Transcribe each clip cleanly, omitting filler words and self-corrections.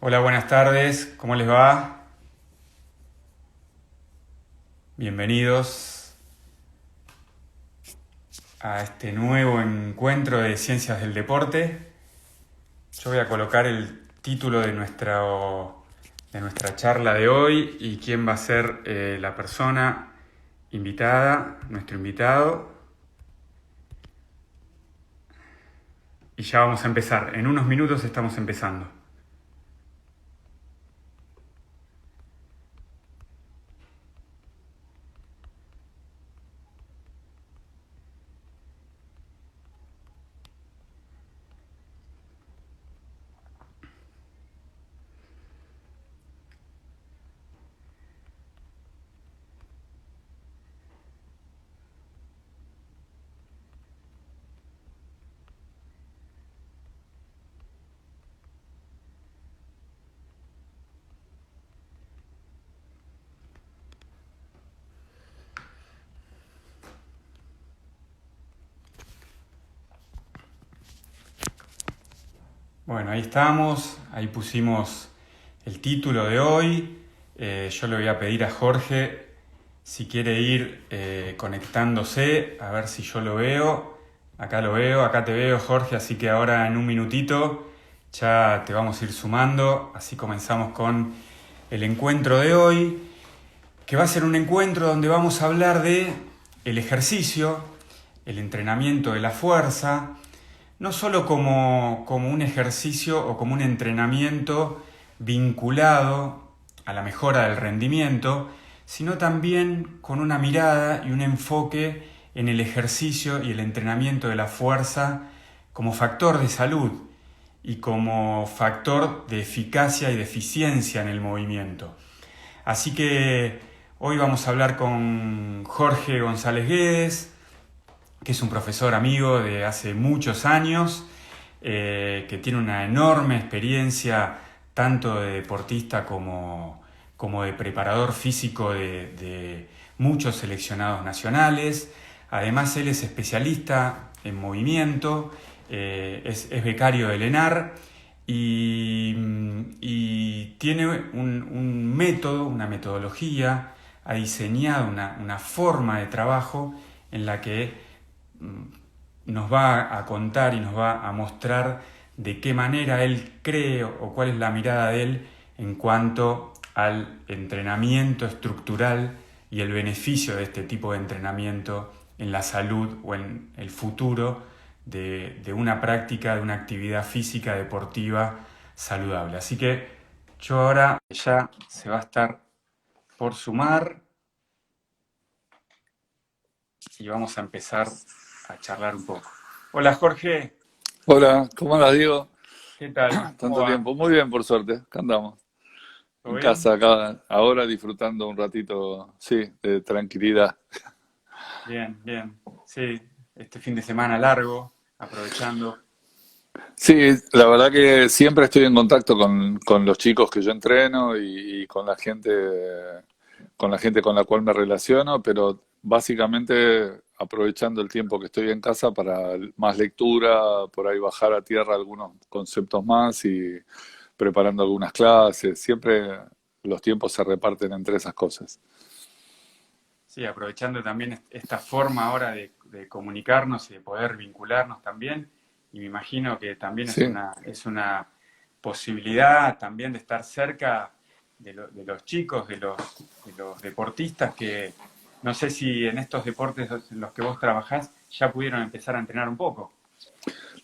Hola, buenas tardes, ¿cómo les va? Bienvenidos a este nuevo encuentro de Ciencias del Deporte. Yo voy a colocar el título de nuestra charla de hoy y quién va a ser la persona invitada, nuestro invitado. Y ya vamos a empezar, en unos minutos estamos empezando. Bueno, ahí estamos, ahí pusimos el título de hoy. Yo le voy a pedir a Jorge si quiere ir conectándose, a ver si yo lo veo. Acá lo veo, acá te veo, Jorge, así que ahora en un minutito ya te vamos a ir sumando. Así comenzamos con el encuentro de hoy, que va a ser un encuentro donde vamos a hablar de el ejercicio, el entrenamiento de la fuerza, no solo como un ejercicio o como un entrenamiento vinculado a la mejora del rendimiento, sino también con una mirada y un enfoque en el ejercicio y el entrenamiento de la fuerza como factor de salud y como factor de eficacia y de eficiencia en el movimiento. Así que hoy vamos a hablar con Jorge González Guedes, que es un profesor amigo de hace muchos años, que tiene una enorme experiencia tanto de deportista como de preparador físico de muchos seleccionados nacionales. Además, él es especialista en movimiento, es becario del ENAR y tiene un método, una metodología, ha diseñado una forma de trabajo en la que nos va a contar y nos va a mostrar de qué manera él cree o cuál es la mirada de él en cuanto al entrenamiento estructural y el beneficio de este tipo de entrenamiento en la salud o en el futuro de una práctica, de una actividad física deportiva saludable. Así que yo ahora ya se va a estar por sumar y vamos a empezar a charlar un poco. Hola Jorge, Hola, ¿cómo andas, Diego? ¿qué tal? ¿Cómo Tanto va? tiempo. Muy bien, por suerte. Acá andamos. ¿Todo En bien? casa, acá, ahora disfrutando un ratito, sí, de tranquilidad. Bien, bien. Sí, este fin de semana largo, aprovechando. Sí, la verdad que siempre estoy en contacto con los chicos que yo entreno y con la gente con la cual me relaciono, pero básicamente aprovechando el tiempo que estoy en casa para más lectura, por ahí bajar a tierra algunos conceptos más y preparando algunas clases. Siempre los tiempos se reparten entre esas cosas. Sí, aprovechando también esta forma ahora de comunicarnos y de poder vincularnos también. Y me imagino que también Sí, es una posibilidad también de estar cerca de los chicos, de los deportistas que no sé si en estos deportes en los que vos trabajás ya pudieron empezar a entrenar un poco.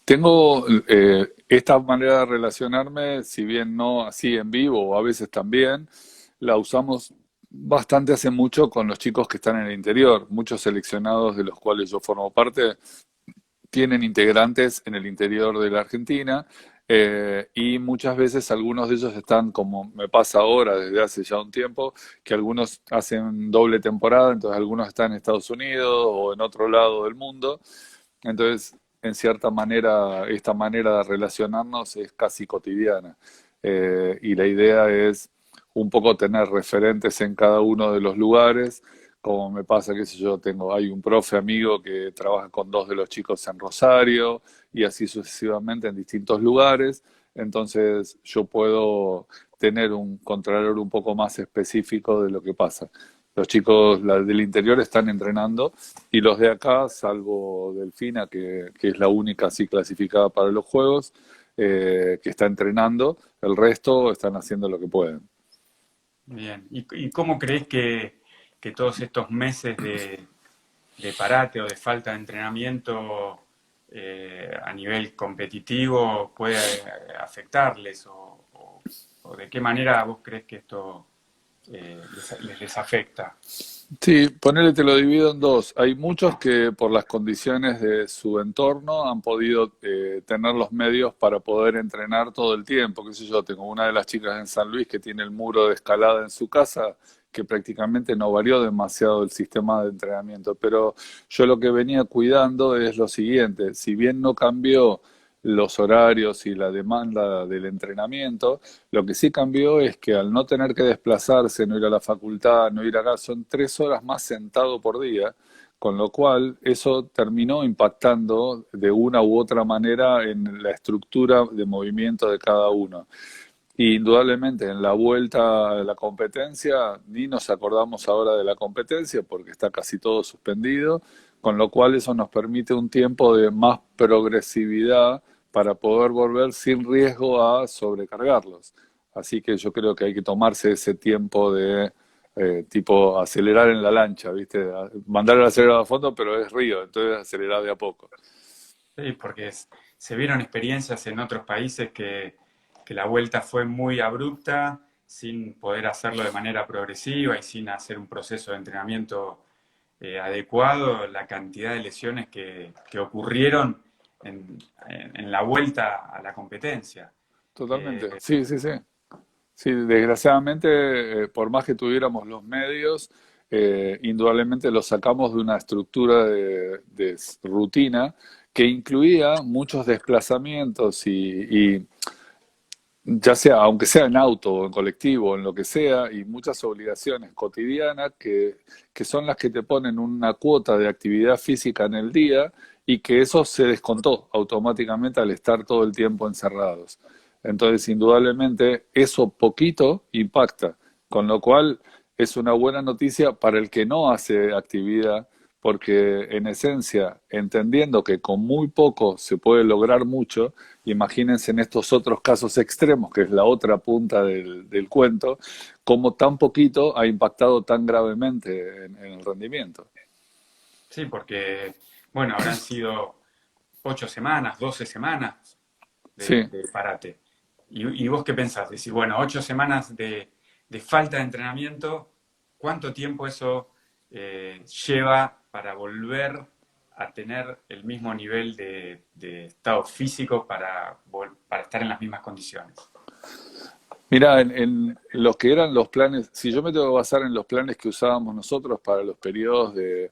tengo esta manera de relacionarme, si bien no así en vivo o a veces también, la usamos bastante hace mucho con los chicos que están en el interior. Muchos seleccionados de los cuales yo formo parte tienen integrantes en el interior de la Argentina y muchas veces algunos de ellos están, como me pasa ahora desde hace ya un tiempo, que algunos hacen doble temporada, entonces algunos están en Estados Unidos o en otro lado del mundo. Entonces, en cierta manera, esta manera de relacionarnos es casi cotidiana. Y la idea es un poco tener referentes en cada uno de los lugares, como me pasa, qué sé yo, hay un profe amigo que trabaja con dos de los chicos en Rosario y así sucesivamente en distintos lugares. entonces yo puedo tener un contralor un poco más específico de lo que pasa. Los chicos del interior están entrenando y los de acá, salvo Delfina, que es la única así clasificada para los juegos, que está entrenando, el resto están haciendo lo que pueden. Bien. Y cómo crees que todos estos meses de parate o de falta de entrenamiento a nivel competitivo puede afectarles? O de qué manera vos crees que esto les afecta? Sí, ponele, te lo divido en dos. Hay muchos que por las condiciones de su entorno han podido tener los medios para poder entrenar todo el tiempo. Qué sé yo, tengo una de las chicas en San Luis que tiene el muro de escalada en su casa, que prácticamente no varió demasiado el sistema de entrenamiento. Pero yo lo que venía cuidando es lo siguiente, si bien no cambió los horarios y la demanda del entrenamiento, lo que sí cambió es que al no tener que desplazarse, no ir a la facultad, no ir acá, son 3 horas más sentado por día, con lo cual eso terminó impactando de una u otra manera en la estructura de movimiento de cada uno. Y indudablemente en la vuelta a la competencia, ni nos acordamos ahora de la competencia porque está casi todo suspendido, con lo cual eso nos permite un tiempo de más progresividad para poder volver sin riesgo a sobrecargarlos. Así que yo creo que hay que tomarse ese tiempo de tipo acelerar en la lancha, ¿viste? Mandar el acelerador a fondo, pero es río, entonces acelerar de a poco. Sí, porque se vieron experiencias en otros países que la vuelta fue muy abrupta, sin poder hacerlo de manera progresiva y sin hacer un proceso de entrenamiento adecuado, la cantidad de lesiones que ocurrieron en la vuelta a la competencia. Totalmente, Eh, sí, sí, sí. Sí, desgraciadamente, por más que tuviéramos los medios, indudablemente los sacamos de una estructura de rutina que incluía muchos desplazamientos y ya sea, aunque sea en auto o en colectivo, en lo que sea, y muchas obligaciones cotidianas que son las que te ponen una cuota de actividad física en el día y que eso se descontó automáticamente al estar todo el tiempo encerrados. Entonces, indudablemente, eso poquito impacta, con lo cual es una buena noticia para el que no hace actividad, porque en esencia, entendiendo que con muy poco se puede lograr mucho, imagínense en estos otros casos extremos, que es la otra punta del cuento, cómo tan poquito ha impactado tan gravemente en el rendimiento. sí, porque, bueno, habrán sido 8 semanas, 12 semanas Sí, de parate. Y vos qué pensás? Decís, bueno, 8 semanas de falta de entrenamiento, ¿cuánto tiempo eso lleva para volver a tener el mismo nivel de estado físico para estar en las mismas condiciones? mira, en los que eran los planes, si yo me tengo que basar en los planes que usábamos nosotros para los periodos de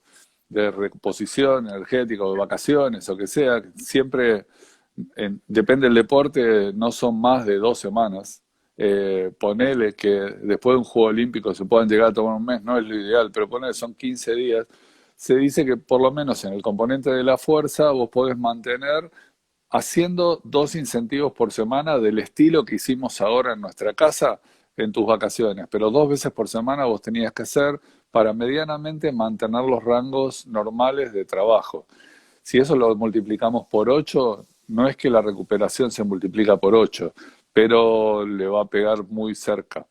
reposición energética o de vacaciones o que sea, siempre depende del deporte, no son más de 2 semanas. Ponele que después de un juego olímpico se puedan llegar a tomar un mes, no es lo ideal, pero ponele son 15 días. Se dice que por lo menos en el componente de la fuerza vos podés mantener haciendo 2 incentivos por semana del estilo que hicimos ahora en nuestra casa en tus vacaciones, pero 2 veces por semana vos tenías que hacer para medianamente mantener los rangos normales de trabajo. Si eso lo multiplicamos por 8, no es que la recuperación se multiplica por 8, pero le va a pegar muy cerca.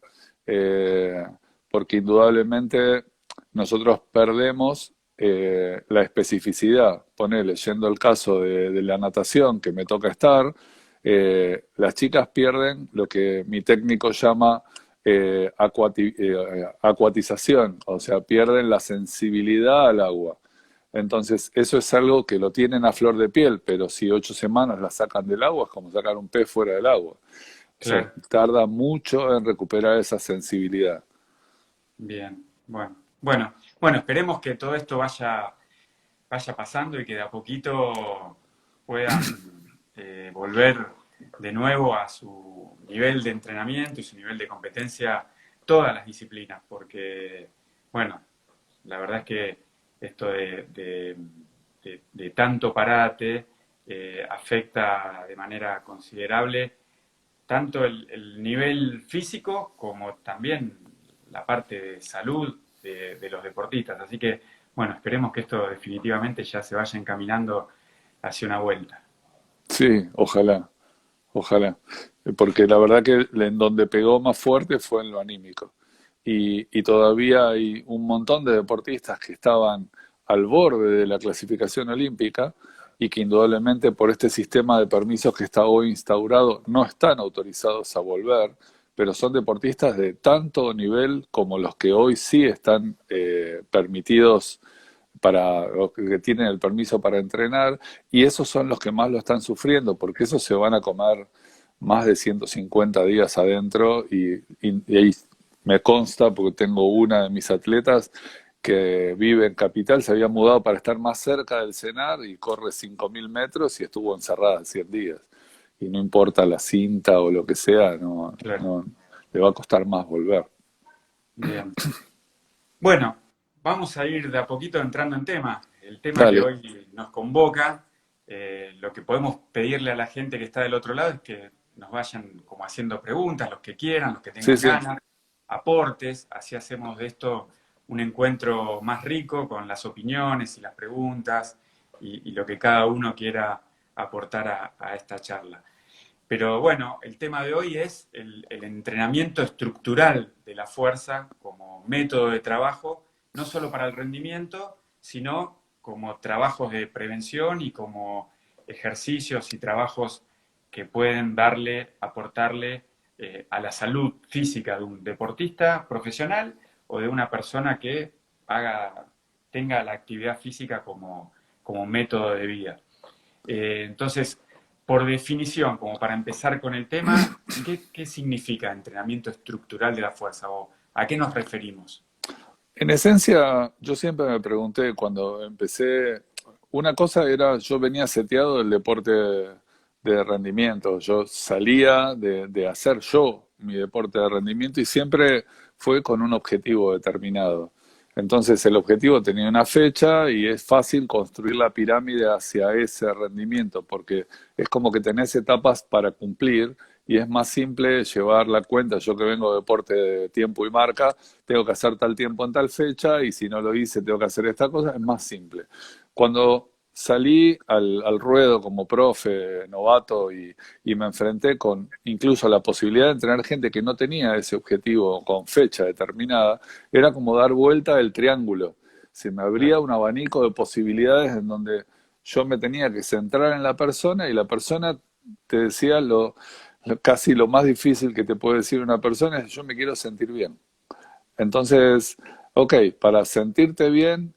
Eh, Porque indudablemente nosotros perdemos la especificidad. Ponele, yendo el caso de la natación que me toca estar, las chicas pierden lo que mi técnico llama acuatización, o sea, pierden la sensibilidad al agua. Entonces, eso es algo que lo tienen a flor de piel, pero si 8 semanas la sacan del agua, es como sacar un pez fuera del agua. O sea, Claro, tarda mucho en recuperar esa sensibilidad. bien. Bueno, esperemos que todo esto vaya pasando y que de a poquito puedan volver de nuevo a su nivel de entrenamiento y su nivel de competencia todas las disciplinas, porque, bueno, la verdad es que esto de tanto parate afecta de manera considerable tanto el nivel físico como también la parte de salud de los deportistas. Así que, bueno, esperemos que esto definitivamente ya se vaya encaminando hacia una vuelta. Sí, ojalá, ojalá. Porque la verdad que en donde pegó más fuerte fue en lo anímico. Y todavía hay un montón de deportistas que estaban al borde de la clasificación olímpica y que indudablemente por este sistema de permisos que está hoy instaurado no están autorizados a volver, pero son deportistas de tanto nivel como los que hoy sí están permitidos para los que tienen el permiso para entrenar, y esos son los que más lo están sufriendo, porque esos se van a comer más de 150 días adentro y ahí me consta, porque tengo una de mis atletas que vive en Capital, se había mudado para estar más cerca del CENAR y corre 5.000 metros y estuvo encerrada 100 días. Y no importa la cinta o lo que sea, no, Claro. no, le va a costar más volver. Bien. Bueno, vamos a ir de a poquito entrando en tema. El tema que Dale. hoy nos convoca, lo que podemos pedirle a la gente que está del otro lado es que nos vayan como haciendo preguntas, los que quieran, los que Sí, tengan sí. ganas, aportes, así hacemos de esto un encuentro más rico con las opiniones y las preguntas y lo que cada uno quiera aportar a esta charla. Pero bueno, el tema de hoy es el entrenamiento estructural de la fuerza como método de trabajo, no solo para el rendimiento, sino como trabajos de prevención y como ejercicios y trabajos que pueden aportarle a la salud física de un deportista profesional o de una persona que tenga la actividad física como método de vida. Entonces, por definición, como para empezar con el tema, ¿qué significa entrenamiento estructural de la fuerza o a qué nos referimos? En esencia, yo siempre me pregunté cuando empecé, una cosa era, yo venía seteado del deporte de rendimiento, yo salía de hacer yo mi deporte de rendimiento y siempre fue con un objetivo determinado. Entonces el objetivo tenía una fecha y es fácil construir la pirámide hacia ese rendimiento porque es como que tenés etapas para cumplir y es más simple llevar la cuenta. Yo que vengo de deporte de tiempo y marca, tengo que hacer tal tiempo en tal fecha y si no lo hice tengo que hacer esta cosa, es más simple. Cuando salí al ruedo como profe novato y me enfrenté con incluso la posibilidad de entrenar gente que no tenía ese objetivo con fecha determinada, era como dar vuelta el triángulo. Se me abría Claro, un abanico de posibilidades en donde yo me tenía que centrar en la persona y la persona te decía casi lo más difícil que te puede decir una persona es yo me quiero sentir bien. Entonces, ok, para sentirte bien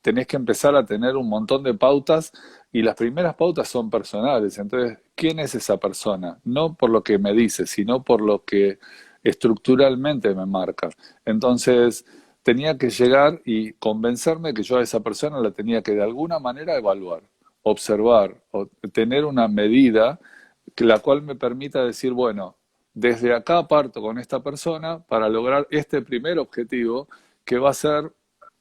tenés que empezar a tener un montón de pautas y las primeras pautas son personales. Entonces, ¿quién es esa persona? No por lo que me dice, sino por lo que estructuralmente me marca. Entonces, tenía que llegar y convencerme que yo a esa persona la tenía que de alguna manera evaluar, observar, o tener una medida la cual me permita decir, bueno, desde acá parto con esta persona para lograr este primer objetivo que va a ser,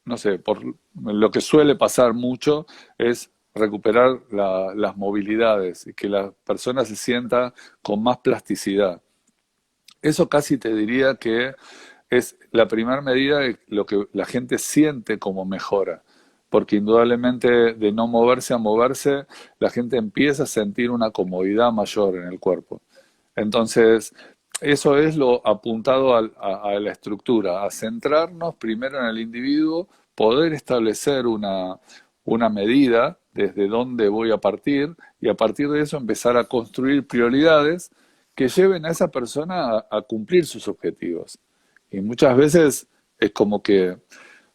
no sé, por lo que suele pasar mucho es recuperar las movilidades y que la persona se sienta con más plasticidad. Eso casi te diría que es la primera medida de lo que la gente siente como mejora, porque indudablemente de no moverse a moverse, la gente empieza a sentir una comodidad mayor en el cuerpo. Entonces, eso es lo apuntado a la estructura, a centrarnos primero en el individuo, poder establecer una medida desde dónde voy a partir y a partir de eso empezar a construir prioridades que lleven a esa persona a cumplir sus objetivos. Y muchas veces es como que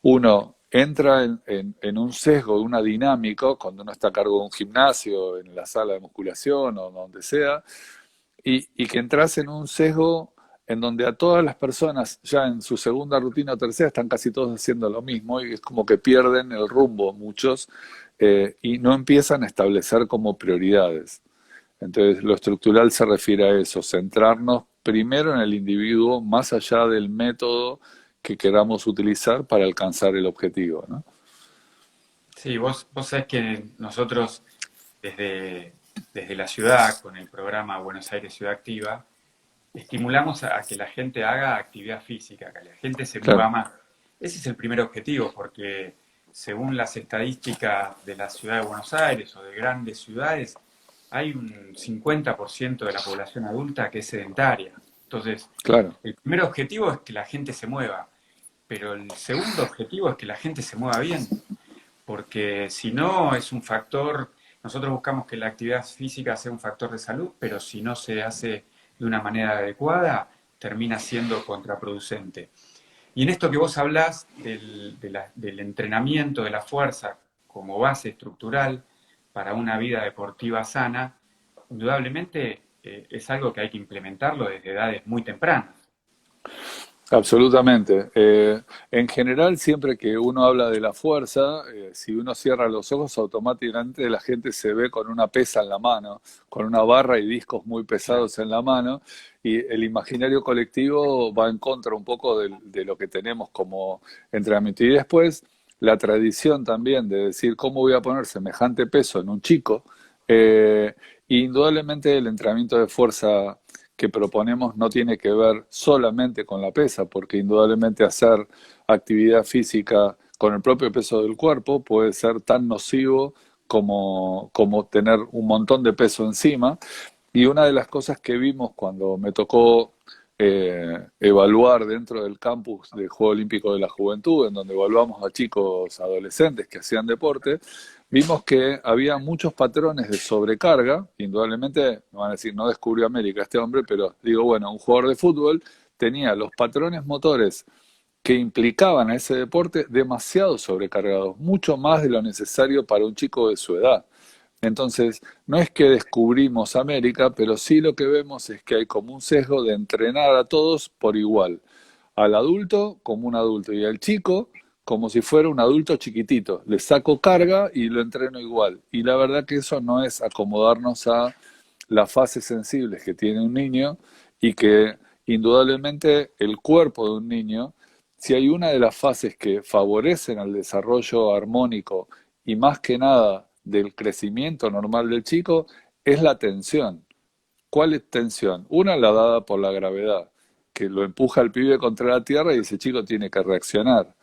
uno entra en un sesgo, una dinámica, cuando uno está a cargo de un gimnasio, en la sala de musculación o donde sea, y que entras en un sesgo en donde a todas las personas ya en su segunda rutina o tercera están casi todos haciendo lo mismo y es como que pierden el rumbo muchos y no empiezan a establecer como prioridades. Entonces lo estructural se refiere a eso, centrarnos primero en el individuo más allá del método que queramos utilizar para alcanzar el objetivo, ¿no? sí, vos sabés que nosotros desde desde la ciudad, con el programa Buenos Aires Ciudad Activa, estimulamos a que la gente haga actividad física, que la gente se mueva Claro, más. Ese es el primer objetivo, porque según las estadísticas de la ciudad de Buenos Aires o de grandes ciudades, hay un 50% de la población adulta que es sedentaria. Entonces, claro. el primer objetivo es que la gente se mueva, pero el segundo objetivo es que la gente se mueva bien, porque si no es un factor, nosotros buscamos que la actividad física sea un factor de salud, pero si no se hace de una manera adecuada, termina siendo contraproducente. Y en esto que vos hablás del entrenamiento de la fuerza como base estructural para una vida deportiva sana, indudablemente es algo que hay que implementarlo desde edades muy tempranas. Absolutamente. En general, siempre que uno habla de la fuerza, si uno cierra los ojos, automáticamente la gente se ve con una pesa en la mano, con una barra y discos muy Claro. pesados en la mano, y el imaginario colectivo va en contra un poco de lo que tenemos como entrenamiento. Y después, la tradición también de decir cómo voy a poner semejante peso en un chico, eh, indudablemente el entrenamiento de fuerza que proponemos no tiene que ver solamente con la pesa, porque indudablemente hacer actividad física con el propio peso del cuerpo puede ser tan nocivo como tener un montón de peso encima. Y una de las cosas que vimos cuando me tocó evaluar dentro del campus del Juego Olímpico de la Juventud, en donde evaluamos a chicos adolescentes que hacían deporte, vimos que había muchos patrones de sobrecarga. Indudablemente, me van a decir, no descubrió América este hombre, pero digo, bueno, un jugador de fútbol tenía los patrones motores que implicaban a ese deporte demasiado sobrecargados, mucho más de lo necesario para un chico de su edad. Entonces, no es que descubrimos América, pero sí lo que vemos es que hay como un sesgo de entrenar a todos por igual. Al adulto como un adulto y al chico como si fuera un adulto chiquitito. Le saco carga y lo entreno igual. Y la verdad que eso no es acomodarnos a las fases sensibles que tiene un niño y que indudablemente el cuerpo de un niño, si hay una de las fases que favorecen al desarrollo armónico y más que nada del crecimiento normal del chico, es la tensión. ¿Cuál es tensión? Una, la dada por la gravedad, que lo empuja al pibe contra la tierra y ese chico tiene que reaccionar.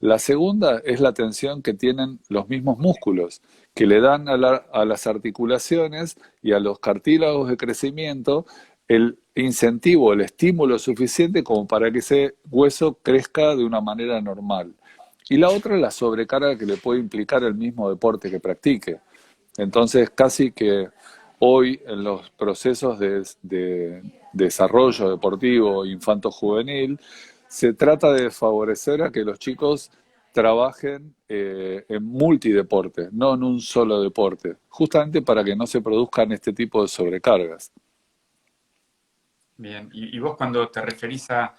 La segunda es la tensión que tienen los mismos músculos, que le dan a las articulaciones y a los cartílagos de crecimiento el incentivo, el estímulo suficiente como para que ese hueso crezca de una manera normal. Y la otra es la sobrecarga que le puede implicar el mismo deporte que practique. Entonces, casi que hoy en los procesos de desarrollo deportivo infanto-juvenil, se trata de favorecer a que los chicos trabajen en multideporte, no en un solo deporte, justamente para que no se produzcan este tipo de sobrecargas. Bien, y vos cuando te referís a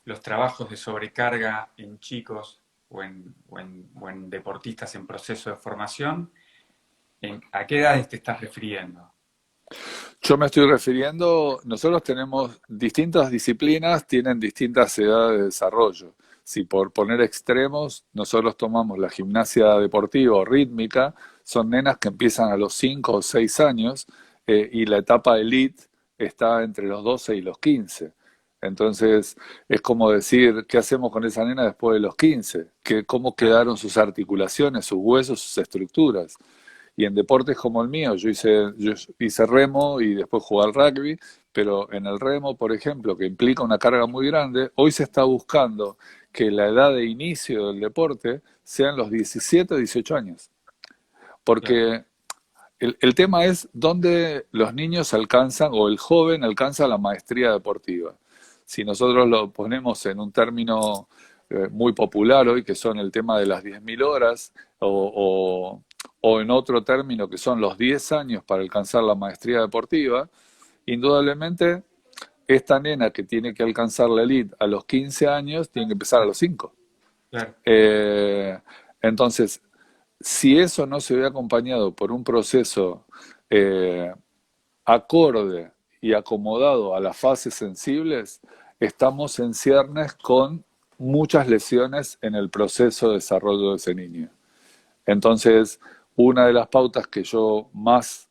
los trabajos de sobrecarga en chicos o en deportistas en proceso de formación, ¿a qué edades te estás refiriendo? Yo me estoy refiriendo, nosotros tenemos distintas disciplinas, tienen distintas edades de desarrollo. Si por poner extremos, nosotros tomamos la gimnasia deportiva o rítmica, son nenas que empiezan a los 5 o 6 años y la etapa elite está entre los 12 y los 15. Entonces, es como decir, ¿qué hacemos con esa nena después de los 15? ¿Cómo Claro, quedaron sus articulaciones, sus huesos, sus estructuras? Y en deportes como el mío, yo hice remo y después jugué al rugby, pero en el remo, por ejemplo, que implica una carga muy grande, hoy se está buscando que la edad de inicio del deporte sean los 17 o 18 años. claro, Porque el tema es dónde los niños alcanzan o el joven alcanza la maestría deportiva. Si nosotros lo ponemos en un término muy popular hoy, que son el tema de las 10.000 horas, o en otro término que son los 10 años para alcanzar la maestría deportiva, indudablemente esta nena que tiene que alcanzar la elite a los 15 años tiene que empezar a los 5. claro. Eh, entonces, si eso no se ve acompañado por un proceso eh, acorde y acomodado a las fases sensibles, estamos en ciernes con muchas lesiones en el proceso de desarrollo de ese niño. Entonces, una de las pautas que yo más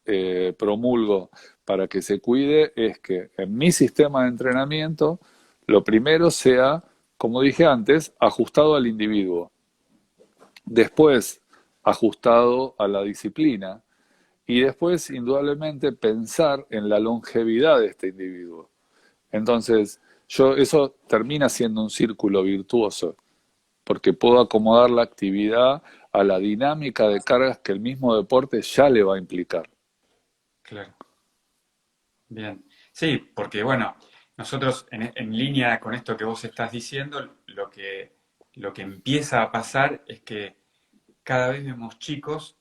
promulgo para que se cuide es que en mi sistema de entrenamiento lo primero sea, como dije antes, ajustado al individuo, después ajustado a la disciplina y después, indudablemente, pensar en la longevidad de este individuo. Entonces, eso termina siendo un círculo virtuoso, porque puedo acomodar la actividad a la dinámica de cargas que el mismo deporte ya le va a implicar. Claro, bien. Sí, porque bueno, nosotros en línea con esto que vos estás diciendo, lo que empieza a pasar es que cada vez vemos chicos,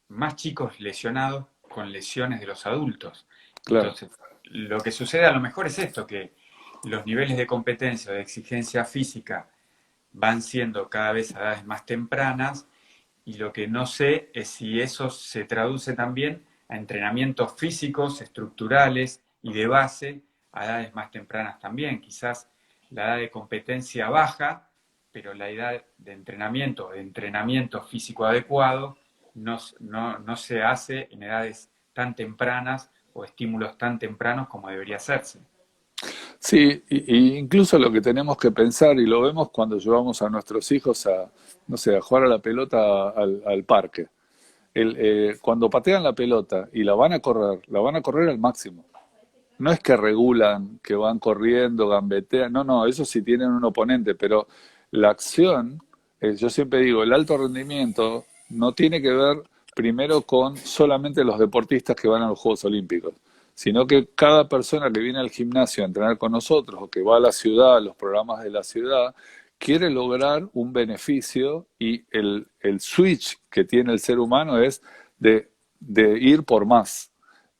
más chicos lesionados con lesiones de los adultos. Claro, Entonces, lo que sucede a lo mejor es esto, que los niveles de competencia o de exigencia física van siendo cada vez a edades más tempranas y lo que no sé es si eso se traduce también a entrenamientos físicos, estructurales y de base a edades más tempranas también. Quizás la edad de competencia baja, pero la edad de entrenamiento físico adecuado no se hace en edades tan tempranas o estímulos tan tempranos como debería hacerse. sí, y incluso lo que tenemos que pensar, y lo vemos cuando llevamos a nuestros hijos a, no sé, a jugar a la pelota al parque. Cuando patean la pelota y la van a correr al máximo. No es que regulan, que van corriendo, gambetean, no, no, eso sí tienen un oponente, pero la acción, yo siempre digo, el alto rendimiento no tiene que ver primero con solamente los deportistas que van a los Juegos Olímpicos, sino que cada persona que viene al gimnasio a entrenar con nosotros o que va a la ciudad, a los programas de la ciudad, quiere lograr un beneficio y el switch que tiene el ser humano es de ir por más.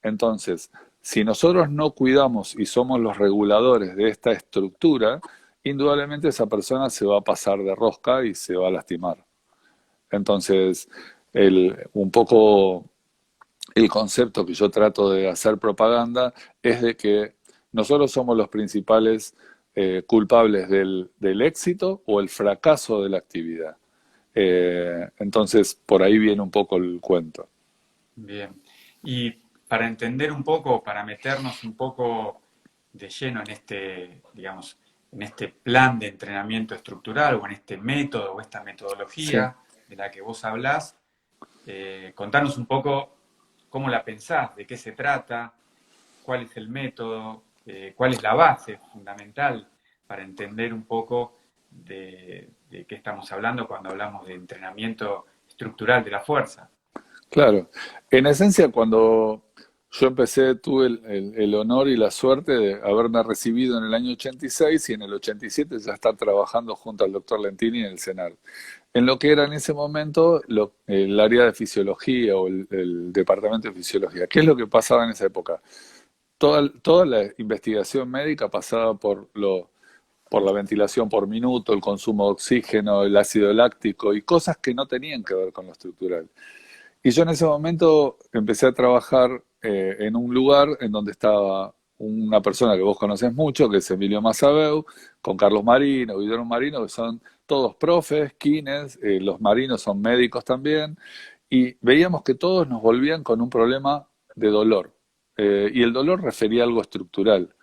Entonces, si nosotros no cuidamos y somos los reguladores de esta estructura, indudablemente esa persona se va a pasar de rosca y se va a lastimar. Entonces, un poco el concepto que yo trato de hacer propaganda es de que nosotros somos los principales culpables del éxito o el fracaso de la actividad. Entonces, por ahí viene un poco el cuento. Bien. Y para entender un poco, para meternos un poco de lleno en este, digamos, en este plan de entrenamiento estructural o en este método o esta Sí. metodología de la que vos hablás, contanos un poco cómo la pensás, de qué se trata, cuál es el método, cuál es la base fundamental para entender un poco de qué estamos hablando cuando hablamos de entrenamiento estructural de la fuerza. Claro, en esencia cuando yo empecé tuve el honor y la suerte de haberme recibido en el año 86 y en el 87 ya estar trabajando junto al doctor Lentini en el CENAR. En lo que era en ese momento el área de fisiología o el departamento de fisiología. ¿Qué es lo que pasaba en esa época? Toda la investigación médica pasaba por la ventilación por minuto, el consumo de oxígeno, el ácido láctico y cosas que no tenían que ver con lo estructural. Y yo en ese momento empecé a trabajar en un lugar en donde estaba una persona que vos conocés mucho, que es Emilio Massabeu, con Carlos Marino, Guillermo Marino, que son todos profes, kines, los marinos son médicos también, y veíamos que todos nos volvían con un problema de dolor. Y el dolor refería a algo estructural.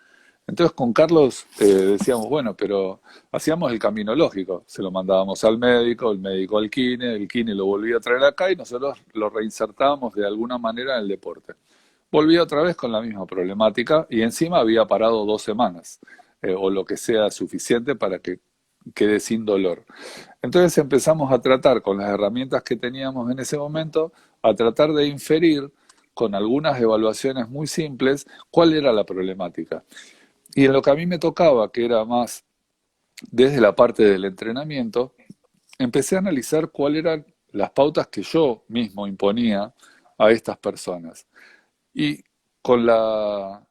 Entonces con Carlos decíamos, bueno, pero hacíamos el camino lógico, se lo mandábamos al médico, el médico al kine, el kine lo volvía a traer acá y nosotros lo reinsertábamos de alguna manera en el deporte. Volvía otra vez con la misma problemática y encima había parado 2 semanas, o lo que sea suficiente para que quede sin dolor. Entonces empezamos a tratar con las herramientas que teníamos en ese momento, a tratar de inferir con algunas evaluaciones muy simples cuál era la problemática. Y en lo que a mí me tocaba, que era más desde la parte del entrenamiento, empecé a analizar cuáles eran las pautas que yo mismo imponía a estas personas. Y con la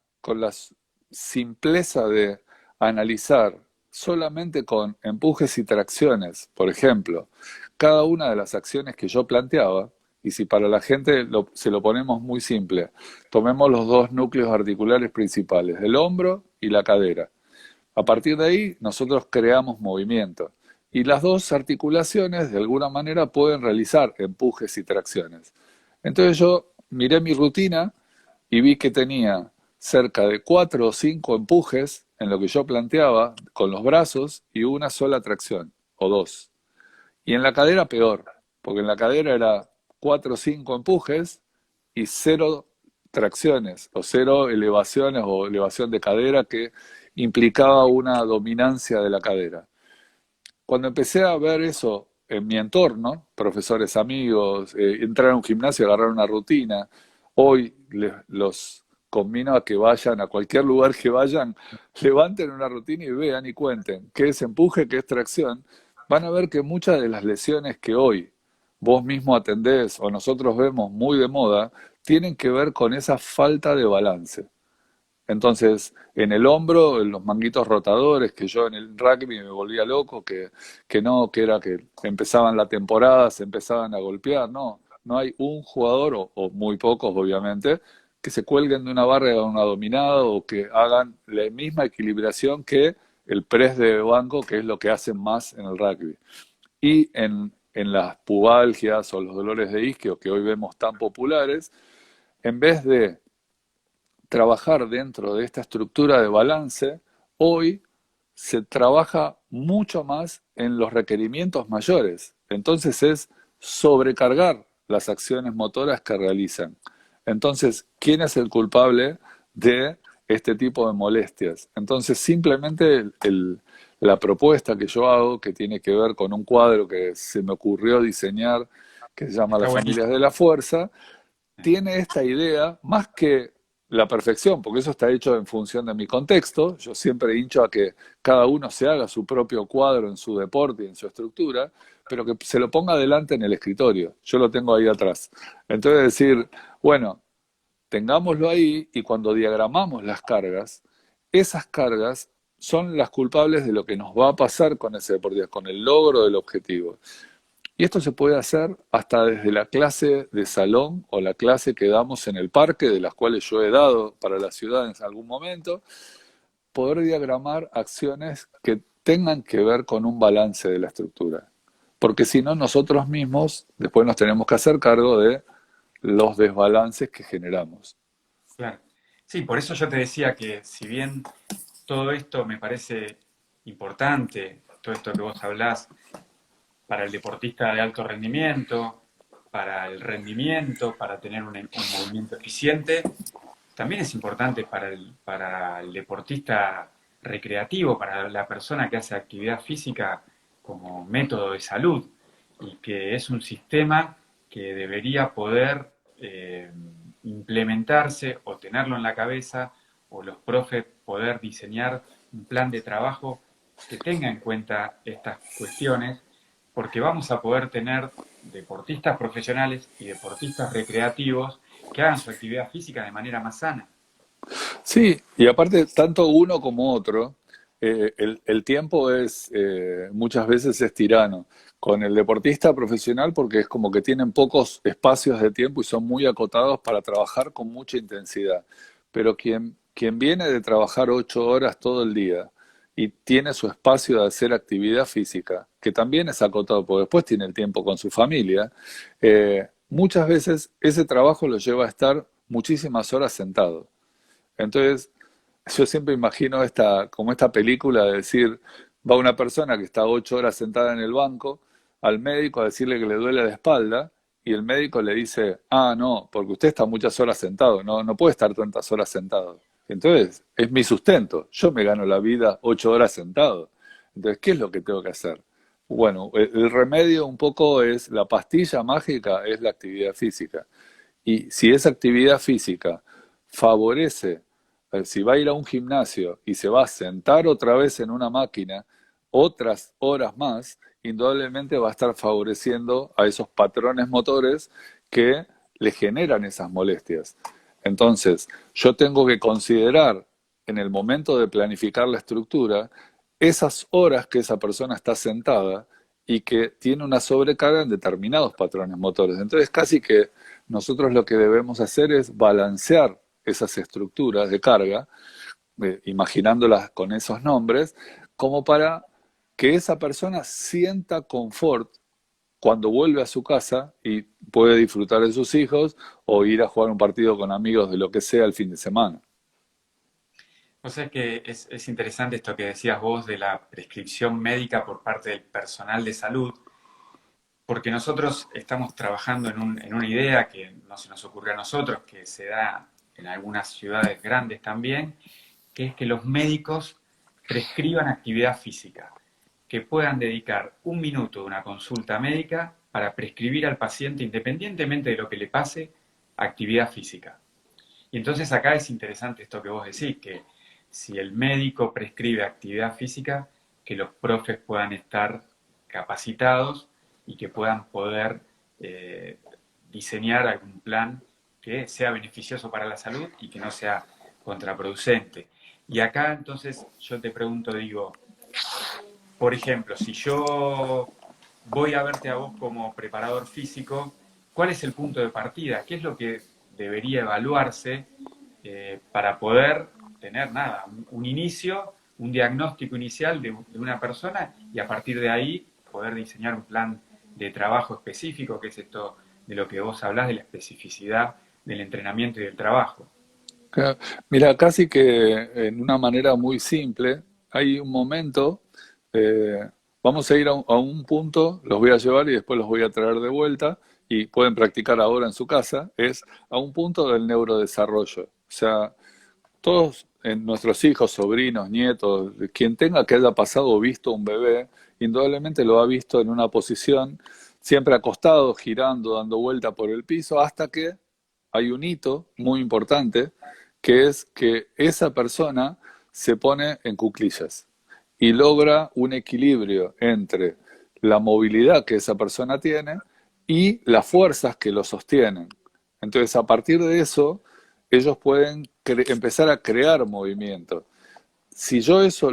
simpleza de analizar solamente con empujes y tracciones, por ejemplo, cada una de las acciones que yo planteaba, y si para la gente se lo ponemos muy simple, tomemos los dos núcleos articulares principales, el hombro y la cadera. A partir de ahí, nosotros creamos movimiento. Y las dos articulaciones de alguna manera pueden realizar empujes y tracciones. Entonces yo miré mi rutina y vi que tenía cerca de 4 o 5 empujes en lo que yo planteaba con los brazos y una sola tracción o dos. Y en la cadera peor, porque en la cadera era 4 o 5 empujes y cero tracciones o cero elevaciones o elevación de cadera que implicaba una dominancia de la cadera. Cuando empecé a ver eso en mi entorno, profesores amigos, entrar a un gimnasio, agarrar una rutina, hoy los conmino a que vayan a cualquier lugar que vayan, levanten una rutina y vean y cuenten qué es empuje, qué es tracción. Van a ver que muchas de las lesiones que hoy vos mismo atendés o nosotros vemos muy de moda, tienen que ver con esa falta de balance. Entonces, en el hombro, en los manguitos rotadores, que yo en el rugby me volvía loco, que no, que era que empezaban la temporada, se empezaban a golpear, no, no hay un jugador, o muy pocos obviamente, que se cuelguen de una barra y hagan una dominada o que hagan la misma equilibración que el press de banco, que es lo que hacen más en el rugby. Y en las pubalgias o los dolores de isquio que hoy vemos tan populares, en vez de trabajar dentro de esta estructura de balance, hoy se trabaja mucho más en los requerimientos mayores. Entonces es sobrecargar las acciones motoras que realizan. Entonces, ¿quién es el culpable de este tipo de molestias? Entonces, simplemente la propuesta que yo hago, que tiene que ver con un cuadro que se me ocurrió diseñar, que se llama Está Las Familias buenísimo. de la Fuerza, tiene esta idea, más que la perfección, porque eso está hecho en función de mi contexto, yo siempre hincho a que cada uno se haga su propio cuadro en su deporte y en su estructura, pero que se lo ponga adelante en el escritorio, yo lo tengo ahí atrás. Entonces decir, bueno, tengámoslo ahí y cuando diagramamos las cargas, esas cargas son las culpables de lo que nos va a pasar con ese deporte, con el logro del objetivo. Y esto se puede hacer hasta desde la clase de salón o la clase que damos en el parque, de las cuales yo he dado para la ciudad en algún momento, poder diagramar acciones que tengan que ver con un balance de la estructura. Porque si no, nosotros mismos después nos tenemos que hacer cargo de los desbalances que generamos. Claro. Sí, por eso yo te decía que si bien todo esto me parece importante, todo esto que vos hablás, para el deportista de alto rendimiento, para el rendimiento, para tener un movimiento eficiente, también es importante para el deportista recreativo, para la persona que hace actividad física como método de salud y que es un sistema que debería poder implementarse o tenerlo en la cabeza o los profes poder diseñar un plan de trabajo que tenga en cuenta estas cuestiones porque vamos a poder tener deportistas profesionales y deportistas recreativos que hagan su actividad física de manera más sana. Sí, y aparte, tanto uno como otro, el tiempo es muchas veces es tirano. Con el deportista profesional, porque es como que tienen pocos espacios de tiempo y son muy acotados para trabajar con mucha intensidad. Pero quien viene de trabajar 8 horas todo el día y tiene su espacio de hacer actividad física, que también es acotado, porque después tiene el tiempo con su familia, muchas veces ese trabajo lo lleva a estar muchísimas horas sentado. Entonces, yo siempre imagino como esta película de decir, va una persona que está 8 horas sentada en el banco al médico a decirle que le duele la espalda y el médico le dice, ah, no, porque usted está muchas horas sentado, no, no puede estar tantas horas sentado. Entonces, es mi sustento, yo me gano la vida 8 horas sentado. Entonces, ¿qué es lo que tengo que hacer? Bueno, el remedio un poco es, la pastilla mágica es la actividad física. Y si esa actividad física favorece, si va a ir a un gimnasio y se va a sentar otra vez en una máquina otras horas más, indudablemente va a estar favoreciendo a esos patrones motores que le generan esas molestias. Entonces, yo tengo que considerar en el momento de planificar la estructura esas horas que esa persona está sentada y que tiene una sobrecarga en determinados patrones motores. Entonces, casi que nosotros lo que debemos hacer es balancear esas estructuras de carga, imaginándolas con esos nombres, como para que esa persona sienta confort cuando vuelve a su casa y puede disfrutar de sus hijos o ir a jugar un partido con amigos de lo que sea el fin de semana. O sea que es interesante esto que decías vos de la prescripción médica por parte del personal de salud, porque nosotros estamos trabajando en una idea que no se nos ocurrió a nosotros, que se da en algunas ciudades grandes también, que es que los médicos prescriban actividad física, que puedan dedicar un minuto de una consulta médica para prescribir al paciente, independientemente de lo que le pase, actividad física. Y entonces acá es interesante esto que vos decís, que si el médico prescribe actividad física, que los profes puedan estar capacitados y que puedan poder diseñar algún plan que sea beneficioso para la salud y que no sea contraproducente. Y acá entonces yo te pregunto, digo, por ejemplo, si yo voy a verte a vos como preparador físico, ¿cuál es el punto de partida? ¿Qué es lo que debería evaluarse para poder tener nada, un inicio, un diagnóstico inicial de una persona y a partir de ahí poder diseñar un plan de trabajo específico, que es esto de lo que vos hablás, de la especificidad del entrenamiento y del trabajo? Claro. Mira, casi que en una manera muy simple, hay un momento, eh, vamos a ir a un punto, los voy a llevar y después los voy a traer de vuelta y pueden practicar ahora en su casa, es a un punto del neurodesarrollo. O sea, todos nuestros hijos, sobrinos, nietos, quien tenga que haya pasado o visto un bebé, indudablemente lo ha visto en una posición siempre acostado, girando, dando vuelta por el piso, hasta que hay un hito muy importante, que es que esa persona se pone en cuclillas y logra un equilibrio entre la movilidad que esa persona tiene y las fuerzas que lo sostienen. Entonces, a partir de eso, ellos pueden empezar a crear movimiento. Si yo eso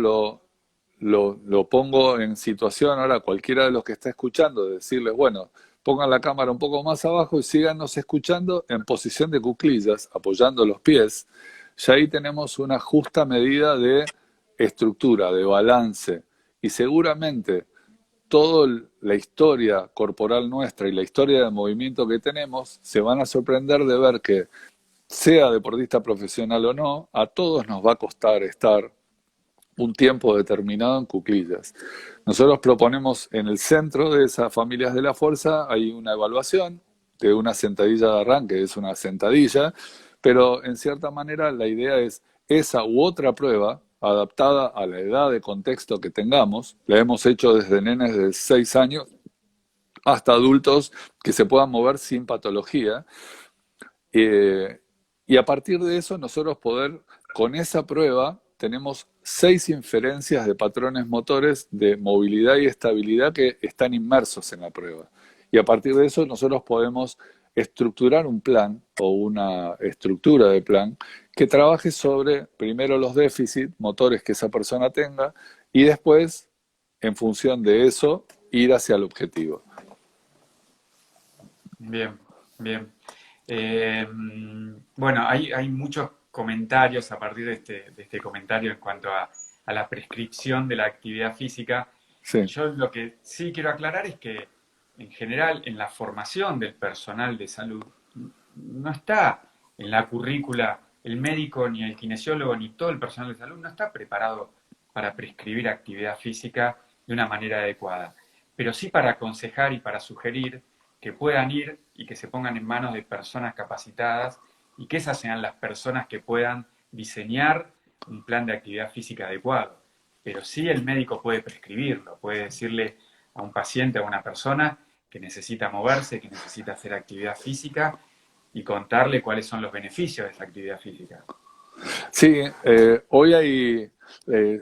lo pongo en situación ahora cualquiera de los que está escuchando, decirles, bueno, pongan la cámara un poco más abajo y síganos escuchando en posición de cuclillas, apoyando los pies, ya ahí tenemos una justa medida de estructura, de balance, y seguramente toda la historia corporal nuestra y la historia de movimiento que tenemos se van a sorprender de ver que, sea deportista profesional o no, a todos nos va a costar estar un tiempo determinado en cuclillas. Nosotros proponemos en el centro de esas familias de la fuerza, hay una evaluación de una sentadilla de arranque, es una sentadilla, pero en cierta manera la idea es esa u otra prueba adaptada a la edad de contexto que tengamos. La hemos hecho desde nenes de 6 años hasta adultos que se puedan mover sin patología. Eh, y a partir de eso nosotros poder, con esa prueba, tenemos 6 inferencias de patrones motores de movilidad y estabilidad que están inmersos en la prueba. Y a partir de eso nosotros podemos estructurar un plan o una estructura de plan que trabaje sobre primero los déficits motores que esa persona tenga y después, en función de eso, ir hacia el objetivo. Bien, bien. Eh, bueno, hay muchos comentarios a partir de este comentario en cuanto a la prescripción de la actividad física. Y Sí. yo lo que sí quiero aclarar es que en general en la formación del personal de salud no está en la currícula el médico ni el kinesiólogo ni todo el personal de salud no está preparado para prescribir actividad física de una manera adecuada, pero sí para aconsejar y para sugerir que puedan ir y que se pongan en manos de personas capacitadas y que esas sean las personas que puedan diseñar un plan de actividad física adecuado. Pero sí el médico puede prescribirlo, puede decirle a un paciente, a una persona que necesita moverse, que necesita hacer actividad física y contarle cuáles son los beneficios de esa actividad física. Sí, hoy hay,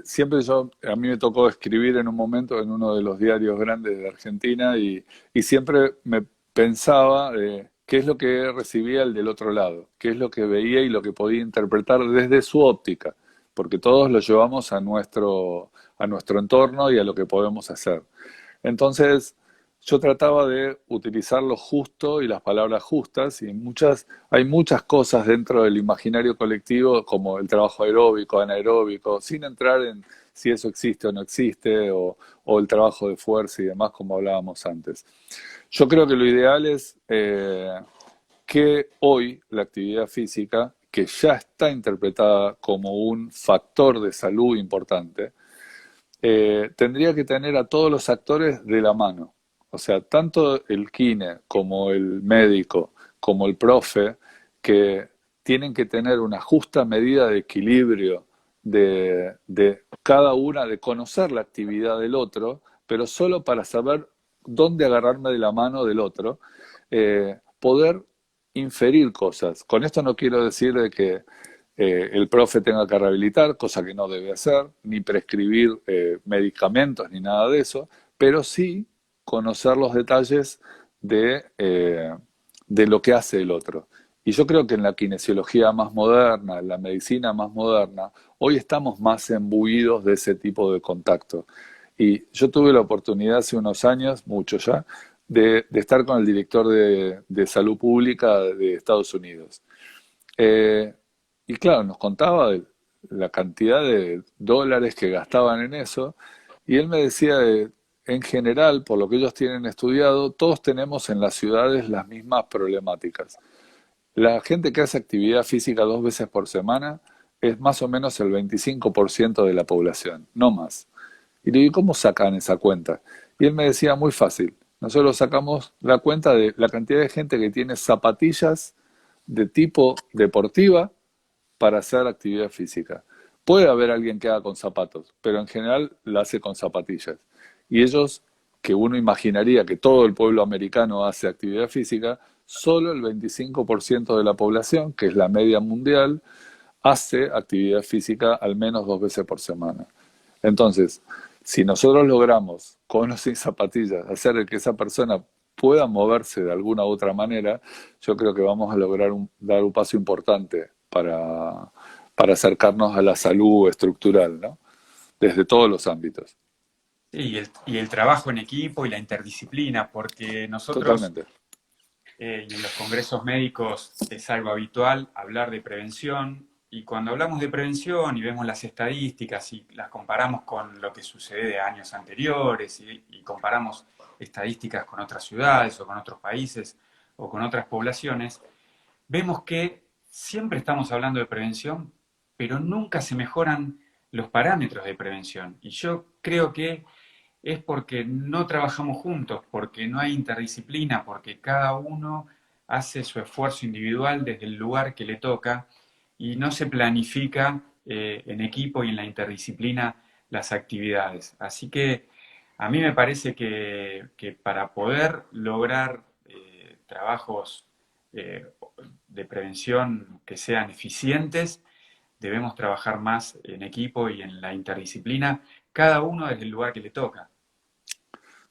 siempre a mí me tocó escribir en un momento en uno de los diarios grandes de Argentina y siempre me pensaba qué es lo que recibía el del otro lado, qué es lo que veía y lo que podía interpretar desde su óptica, porque todos lo llevamos a nuestro entorno y a lo que podemos hacer. Entonces, yo trataba de utilizar lo justo y las palabras justas, y hay muchas cosas dentro del imaginario colectivo, como el trabajo aeróbico, anaeróbico, sin entrar en si eso existe o no existe, o el trabajo de fuerza y demás, como hablábamos antes. Yo creo que lo ideal es que hoy la actividad física, que ya está interpretada como un factor de salud importante, tendría que tener a todos los actores de la mano. O sea, tanto el kine como el médico, como el profe, que tienen que tener una justa medida de equilibrio de cada una, de conocer la actividad del otro, pero solo para saber dónde agarrarme de la mano del otro, poder inferir cosas. Con esto no quiero decir de que el profe tenga que rehabilitar, cosa que no debe hacer, ni prescribir medicamentos ni nada de eso, pero sí conocer los detalles de lo que hace el otro. Y yo creo que en la kinesiología más moderna, en la medicina más moderna, hoy estamos más imbuidos de ese tipo de contacto. Y yo tuve la oportunidad hace unos años, mucho ya, de estar con el director de salud pública de Estados Unidos. Eh, y claro, nos contaba de la cantidad de dólares que gastaban en eso, y él me decía, en general, por lo que ellos tienen estudiado, todos tenemos en las ciudades las mismas problemáticas. La gente que hace actividad física 2 veces por semana es más o menos el 25% de la población, no más. Y le digo, ¿cómo sacan esa cuenta? Y él me decía, muy fácil. Nosotros sacamos la cuenta de la cantidad de gente que tiene zapatillas de tipo deportiva para hacer actividad física. Puede haber alguien que haga con zapatos, pero en general la hace con zapatillas. Y ellos, que uno imaginaría que todo el pueblo americano hace actividad física, solo el 25% de la población, que es la media mundial, hace actividad física al menos 2 veces por semana. Entonces, si nosotros logramos, con o sin zapatillas, hacer que esa persona pueda moverse de alguna u otra manera, yo creo que vamos a lograr dar un paso importante para acercarnos a la salud estructural, ¿no? Desde todos los ámbitos. Sí, y el trabajo en equipo y la interdisciplina, porque nosotros Totalmente. y en los congresos médicos es algo habitual hablar de prevención, y cuando hablamos de prevención y vemos las estadísticas y las comparamos con lo que sucede de años anteriores y comparamos estadísticas con otras ciudades o con otros países o con otras poblaciones, vemos que siempre estamos hablando de prevención, pero nunca se mejoran los parámetros de prevención. Y yo creo que es porque no trabajamos juntos, porque no hay interdisciplina, porque cada uno hace su esfuerzo individual desde el lugar que le toca y no se planifica en equipo y en la interdisciplina las actividades. Así que a mí me parece que para poder lograr trabajos eh, de prevención que sean eficientes, debemos trabajar más en equipo y en la interdisciplina, cada uno desde el lugar que le toca.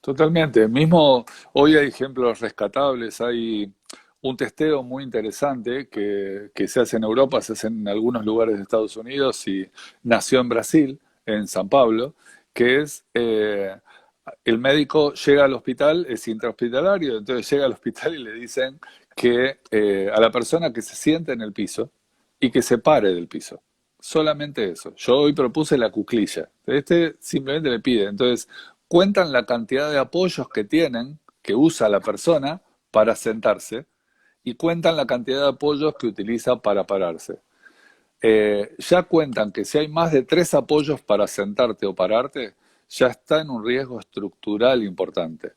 Totalmente. Mismo hoy hay ejemplos rescatables, hay un testeo muy interesante que se hace en Europa, se hace en algunos lugares de Estados Unidos y nació en Brasil, en San Pablo, que es el médico llega al hospital, es intrahospitalario, entonces llega al hospital y le dicen que a la persona que se siente en el piso y que se pare del piso. Solamente eso. Yo hoy propuse la cuclilla. Este simplemente le pide. Entonces, cuentan la cantidad de apoyos que tienen, que usa la persona para sentarse, y cuentan la cantidad de apoyos que utiliza para pararse. Ya cuentan que si hay más de 3 apoyos para sentarte o pararte, ya está en un riesgo estructural importante.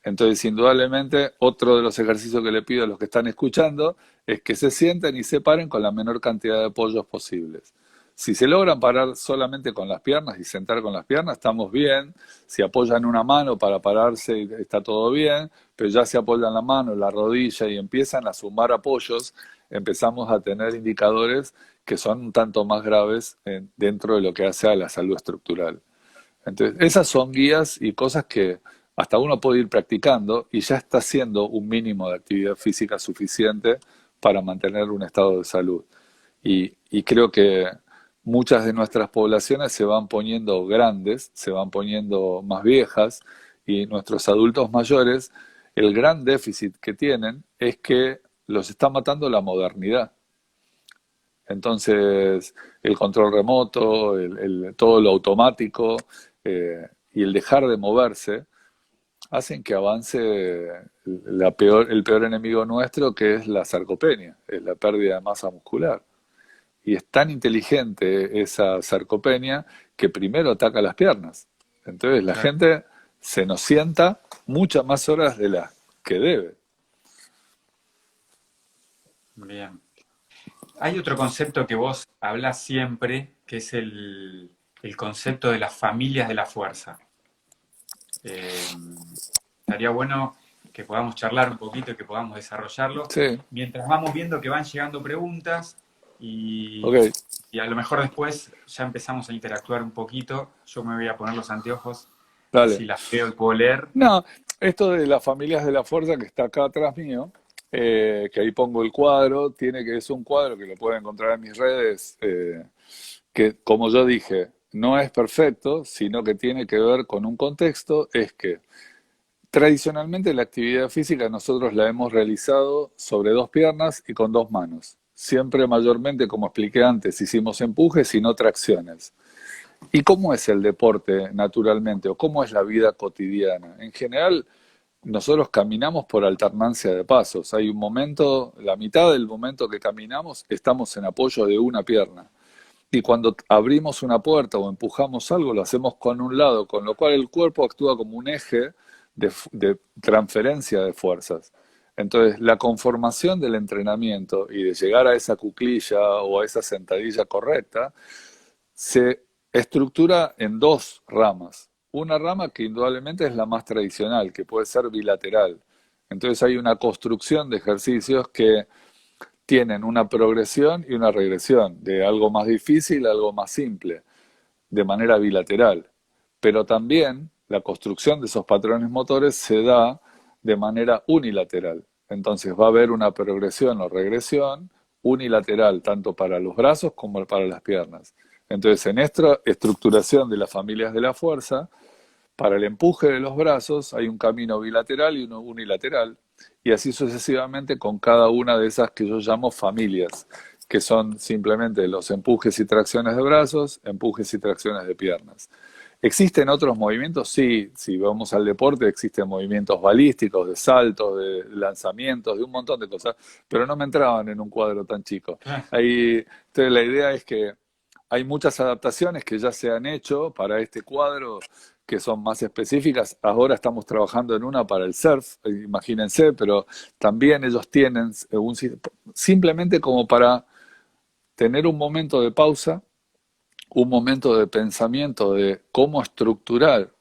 Entonces, indudablemente, otro de los ejercicios que le pido a los que están escuchando es que se sienten y se paren con la menor cantidad de apoyos posibles. Si se logran parar solamente con las piernas y sentar con las piernas, estamos bien. Si apoyan una mano para pararse, está todo bien. Pero ya se apoyan la mano, la rodilla y empiezan a sumar apoyos, empezamos a tener indicadores que son un tanto más graves dentro de lo que hace a la salud estructural. Entonces, esas son guías y cosas que hasta uno puede ir practicando y ya está haciendo un mínimo de actividad física suficiente para mantener un estado de salud. Y creo que muchas de nuestras poblaciones se van poniendo grandes, se van poniendo más viejas y nuestros adultos mayores, el gran déficit que tienen es que los está matando la modernidad. Entonces, el control remoto, todo lo automático y el dejar de moverse hacen que avance el peor enemigo nuestro, que es la sarcopenia, es la pérdida de masa muscular. Y es tan inteligente esa sarcopenia que primero ataca las piernas. Entonces la Claro, gente se nos sienta muchas más horas de las que debe. bien. Hay otro concepto que vos hablás siempre, que es el concepto de las familias de la fuerza. Eh, Estaría bueno que podamos charlar un poquito y que podamos desarrollarlo. Sí, Mientras vamos viendo que van llegando preguntas y, ok, y a lo mejor después ya empezamos a interactuar un poquito. Yo me voy a poner los anteojos, así dale. las veo y puedo leer. No, esto de las familias de la fuerza que está acá atrás mío, que ahí pongo el cuadro, es un cuadro que lo pueden encontrar en mis redes, que como yo dije, no es perfecto, sino que tiene que ver con un contexto, es que tradicionalmente la actividad física nosotros la hemos realizado sobre dos piernas y con dos manos. Siempre mayormente, como expliqué antes, hicimos empujes y no tracciones. ¿Y cómo es el deporte naturalmente o cómo es la vida cotidiana? En general, nosotros caminamos por alternancia de pasos. Hay un momento, la mitad del momento que caminamos, estamos en apoyo de una pierna. Y cuando abrimos una puerta o empujamos algo, lo hacemos con un lado, con lo cual el cuerpo actúa como un eje de transferencia de fuerzas. Entonces, la conformación del entrenamiento y de llegar a esa cuclilla o a esa sentadilla correcta se estructura en dos ramas. Una rama que indudablemente es la más tradicional, que puede ser bilateral. Entonces hay una construcción de ejercicios que tienen una progresión y una regresión, de algo más difícil a algo más simple, de manera bilateral. Pero también la construcción de esos patrones motores se da de manera unilateral. Entonces va a haber una progresión o regresión unilateral, tanto para los brazos como para las piernas. Entonces, en esta estructuración de las familias de la fuerza, para el empuje de los brazos hay un camino bilateral y uno unilateral, y así sucesivamente con cada una de esas que yo llamo familias, que son simplemente los empujes y tracciones de brazos, empujes y tracciones de piernas. ¿Existen otros movimientos? Sí, si vamos al deporte, existen movimientos balísticos, de saltos, de lanzamientos, de un montón de cosas, pero no me entraban en un cuadro tan chico. Ahí, entonces la idea es que hay muchas adaptaciones que ya se han hecho para este cuadro que son más específicas. Ahora estamos trabajando en una para el surf, imagínense, pero también ellos tienen simplemente como para tener un momento de pausa, un momento de pensamiento de cómo estructurar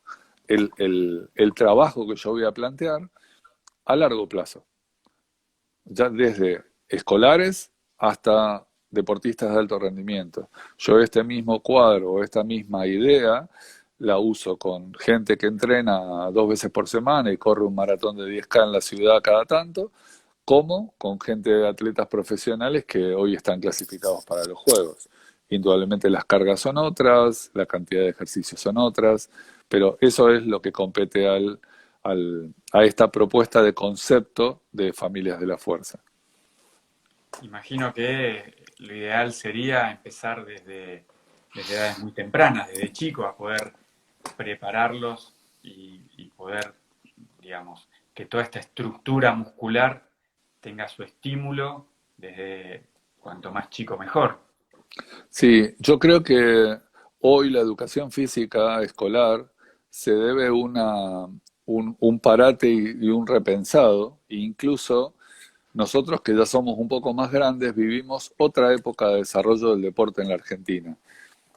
el trabajo que yo voy a plantear a largo plazo, ya desde escolares hasta deportistas de alto rendimiento. Yo este mismo cuadro o esta misma idea la uso con gente que entrena 2 veces por semana y corre un maratón de 10K en la ciudad cada tanto, como con gente de atletas profesionales que hoy están clasificados para los Juegos. Indudablemente las cargas son otras, la cantidad de ejercicios son otras, pero eso es lo que compete a esta propuesta de concepto de familias de la fuerza. Imagino que lo ideal sería empezar desde edades muy tempranas, desde chicos, a poder prepararlos y poder, digamos, que toda esta estructura muscular tenga su estímulo desde cuanto más chico mejor. Sí, yo creo que hoy la educación física escolar se debe un parate y un repensado, e incluso nosotros que ya somos un poco más grandes vivimos otra época de desarrollo del deporte en la Argentina.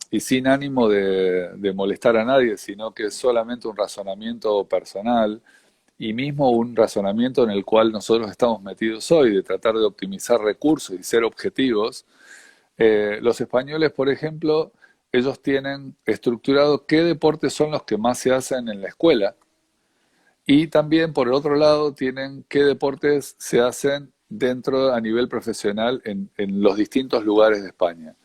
Y sin ánimo de molestar a nadie, sino que es solamente un razonamiento personal y mismo un razonamiento en el cual nosotros estamos metidos hoy, de tratar de optimizar recursos y ser objetivos. Los españoles, por ejemplo, ellos tienen estructurado qué deportes son los que más se hacen en la escuela y también, por el otro lado, tienen qué deportes se hacen dentro a nivel profesional en los distintos lugares de España.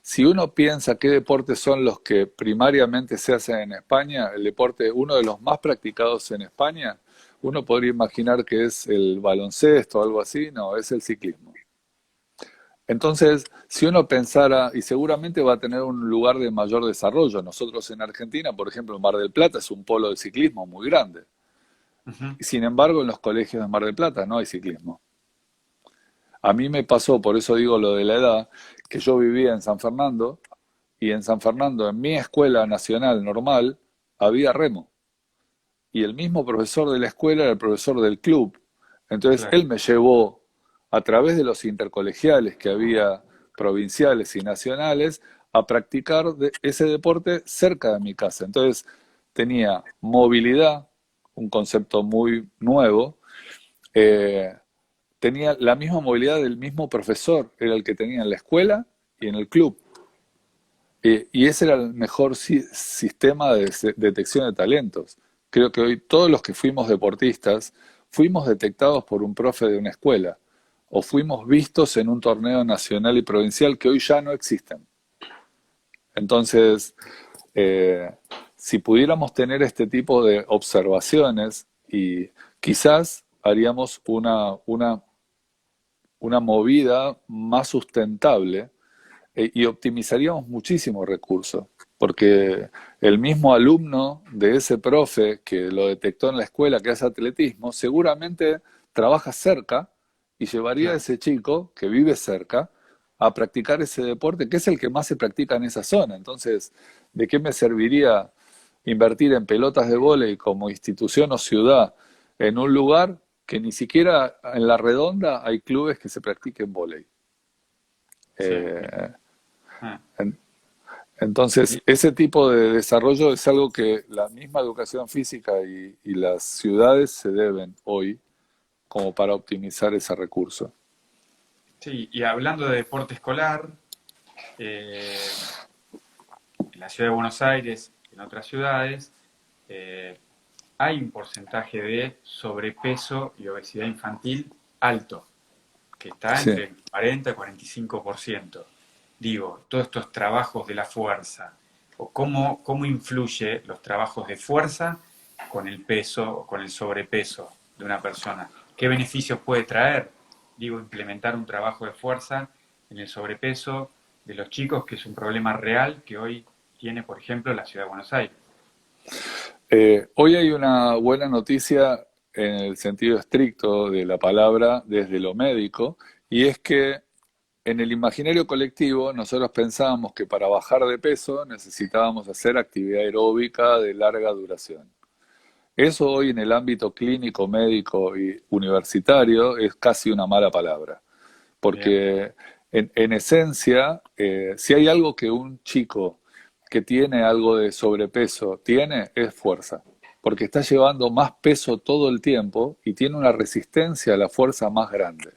si uno piensa qué deportes son los que primariamente se hacen en España, el deporte, uno de los más practicados en España, uno podría imaginar que es el baloncesto o algo así, no, es el ciclismo. Entonces, si uno pensara, y seguramente va a tener un lugar de mayor desarrollo, nosotros en Argentina, por ejemplo, Mar del Plata es un polo de ciclismo muy grande. Ujú. Y sin embargo, en los colegios de Mar del Plata no hay ciclismo. A mí me pasó, por eso digo lo de la edad, que yo vivía en San Fernando y en San Fernando, en mi escuela nacional normal, había remo. Y el mismo profesor de la escuela era el profesor del club. Entonces Claro, él me llevó a través de los intercolegiales que había provinciales y nacionales a practicar ese deporte cerca de mi casa. Entonces tenía movilidad, un concepto muy nuevo, eh, tenía la misma movilidad del mismo profesor, era el que tenía en la escuela y en el club. Y ese era el mejor sistema de detección de talentos. Creo que hoy todos los que fuimos deportistas fuimos detectados por un profe de una escuela o fuimos vistos en un torneo nacional y provincial que hoy ya no existen. Entonces, eh, si pudiéramos tener este tipo de observaciones y quizás haríamos una movida más sustentable y optimizaríamos muchísimos recursos, porque el mismo alumno de ese profe que lo detectó en la escuela que hace atletismo, seguramente trabaja cerca y llevaría a claro. ese chico que vive cerca a practicar ese deporte, que es el que más se practica en esa zona. Entonces, ¿de qué me serviría invertir en pelotas de vóley como institución o ciudad en un lugar que ni siquiera en la redonda hay clubes que se practiquen vóley? Sí. Eh, Ah, en- entonces, y- ese tipo de desarrollo es algo que la misma educación física y las ciudades se deben hoy como para optimizar ese recurso. sí, y hablando de deporte escolar, eh, en la ciudad de Buenos Aires, en otras ciudades, eh, hay un porcentaje de sobrepeso y obesidad infantil alto, que está Sí. entre el 40 y 45%. Digo, todos estos trabajos de la fuerza, o cómo influye los trabajos de fuerza con el peso o con el sobrepeso de una persona. ¿Qué beneficios puede traer? Digo, implementar un trabajo de fuerza en el sobrepeso de los chicos, que es un problema real que hoy tiene, por ejemplo, la ciudad de Buenos Aires. Hoy hay una buena noticia en el sentido estricto de la palabra desde lo médico, y es que en el imaginario colectivo nosotros pensábamos que para bajar de peso necesitábamos hacer actividad aeróbica de larga duración. Eso hoy en el ámbito clínico, médico y universitario es casi una mala palabra, Bien, porque en esencia, si hay algo que un chico que tiene algo de sobrepeso tiene, es fuerza, porque está llevando más peso todo el tiempo y tiene una resistencia a la fuerza más grande.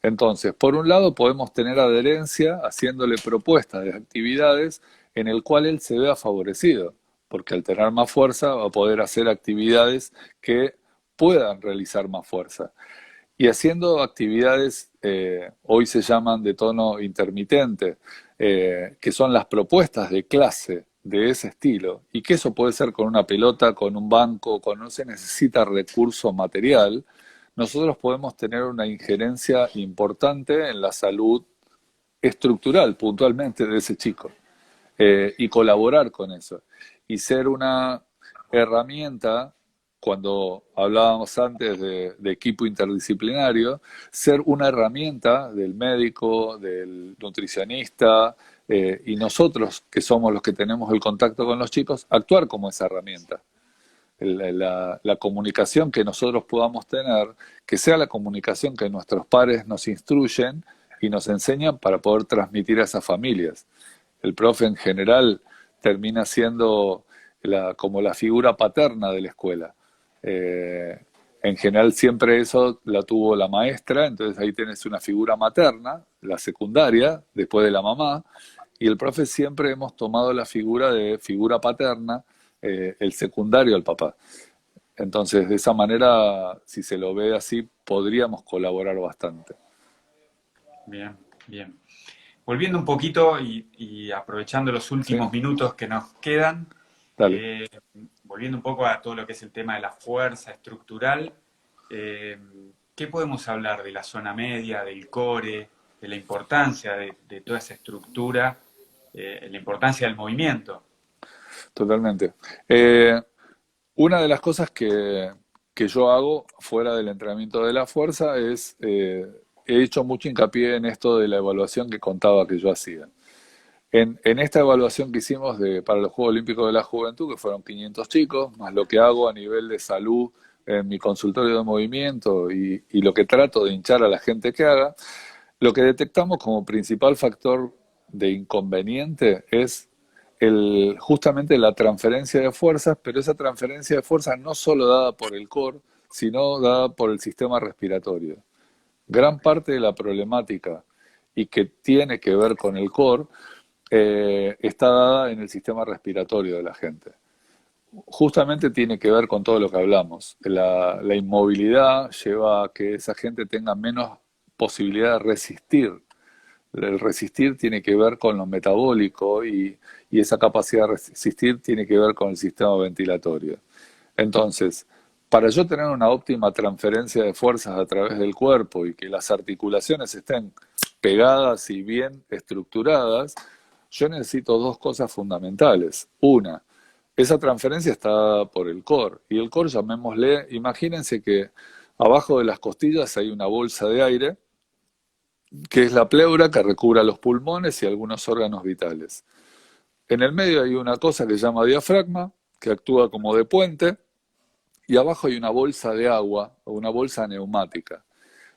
Entonces, por un lado podemos tener adherencia haciéndole propuestas de actividades en el cual él se vea favorecido, porque al tener más fuerza va a poder hacer actividades que puedan realizar más fuerza. Y haciendo actividades, hoy se llaman de tono intermitente, que son las propuestas de clase de ese estilo, y que eso puede ser con una pelota, con un banco, con no se necesita recurso material, nosotros podemos tener una injerencia importante en la salud estructural, puntualmente, de ese chico, y colaborar con eso. Y ser una herramienta, cuando hablábamos antes de equipo interdisciplinario, ser una herramienta del médico, del nutricionista, y nosotros, que somos los que tenemos el contacto con los chicos, actuar como esa herramienta. La comunicación que nosotros podamos tener, que sea la comunicación que nuestros padres nos instruyen y nos enseñan para poder transmitir a esas familias. El profe en general termina siendo como la figura paterna de la escuela. Eh, en general siempre eso la tuvo la maestra, entonces ahí tienes una figura materna, la secundaria, después de la mamá, y el profe siempre hemos tomado la figura de figura paterna, el secundario al papá. Entonces, de esa manera, si se lo ve así, podríamos colaborar bastante. bien, bien. volviendo un poquito y aprovechando los Sí, últimos minutos que nos quedan, dale. eh, volviendo un poco a todo lo que es el tema de la fuerza estructural, eh, ¿qué podemos hablar de la zona media, del core, de la importancia de toda esa estructura, la importancia del movimiento? Totalmente. Eh, una de las cosas que yo hago fuera del entrenamiento de la fuerza es, he hecho mucho hincapié en esto de la evaluación que contaba que yo hacía. En esta evaluación que hicimos para los Juegos Olímpicos de la Juventud, que fueron 500 chicos, más lo que hago a nivel de salud en mi consultorio de movimiento y lo que trato de hinchar a la gente que haga, lo que detectamos como principal factor de inconveniente es justamente la transferencia de fuerzas, pero esa transferencia de fuerzas no solo dada por el core, sino dada por el sistema respiratorio. Gran parte de la problemática y que tiene que ver con el core está dada en el sistema respiratorio de la gente. Justamente tiene que ver con todo lo que hablamos. La inmovilidad lleva a que esa gente tenga menos posibilidad de resistir. El resistir tiene que ver con lo metabólico y esa capacidad de resistir tiene que ver con el sistema ventilatorio. Entonces, para yo tener una óptima transferencia de fuerzas a través del cuerpo y que las articulaciones estén pegadas y bien estructuradas, yo necesito dos cosas fundamentales. Una, esa transferencia está dada por el core. Y el core, llamémosle, imagínense que abajo de las costillas hay una bolsa de aire, que es la pleura que recubre los pulmones y algunos órganos vitales. En el medio hay una cosa que se llama diafragma, que actúa como de puente, y abajo hay una bolsa de agua o una bolsa neumática.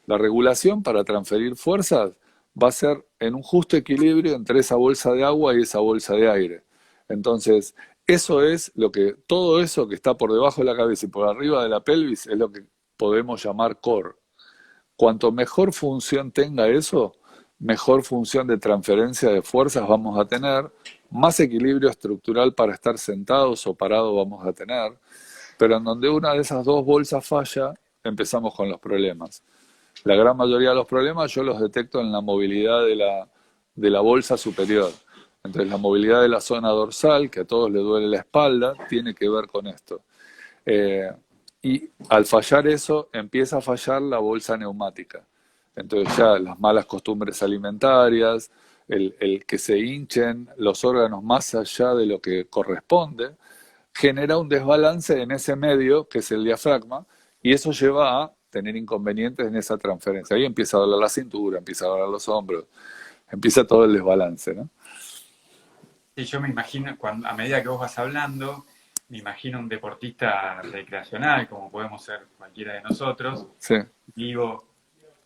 La regulación para transferir fuerzas va a ser en un justo equilibrio entre esa bolsa de agua y esa bolsa de aire. Entonces, eso es lo que, todo eso que está por debajo de la cabeza y por arriba de la pelvis es lo que podemos llamar core. Cuanto mejor función tenga eso, mejor función de transferencia de fuerzas vamos a tener, más equilibrio estructural para estar sentados o parados vamos a tener, pero en donde una de esas dos bolsas falla, empezamos con los problemas. La gran mayoría de los problemas yo los detecto en la movilidad de la bolsa superior. Entonces la movilidad de la zona dorsal, que a todos les duele la espalda, tiene que ver con esto. Eh, y al fallar eso, empieza a fallar la bolsa neumática. Entonces ya las malas costumbres alimentarias, el que se hinchen los órganos más allá de lo que corresponde, genera un desbalance en ese medio, que es el diafragma, y eso lleva a tener inconvenientes en esa transferencia. Ahí empieza a doler la cintura, empieza a doler los hombros, empieza todo el desbalance, ¿no? Sí, yo me imagino, a medida que vos vas hablando, me imagino un deportista recreacional, como podemos ser cualquiera de nosotros, Sí, digo,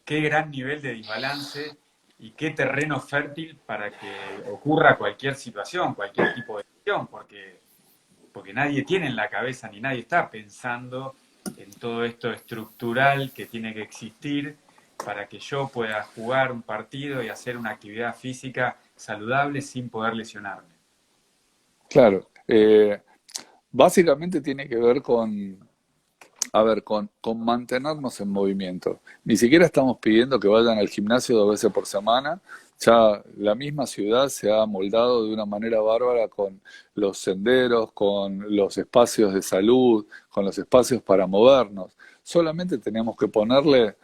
qué gran nivel de desbalance y qué terreno fértil para que ocurra cualquier situación, cualquier tipo de acción, porque nadie tiene en la cabeza ni nadie está pensando en todo esto estructural que tiene que existir para que yo pueda jugar un partido y hacer una actividad física saludable sin poder lesionarme. claro. Básicamente tiene que ver a ver, con mantenernos en movimiento. Ni siquiera estamos pidiendo que vayan al gimnasio 2 veces por semana. Ya la misma ciudad se ha moldado de una manera bárbara con los senderos, con los espacios de salud, con los espacios para movernos. Solamente tenemos que ponerle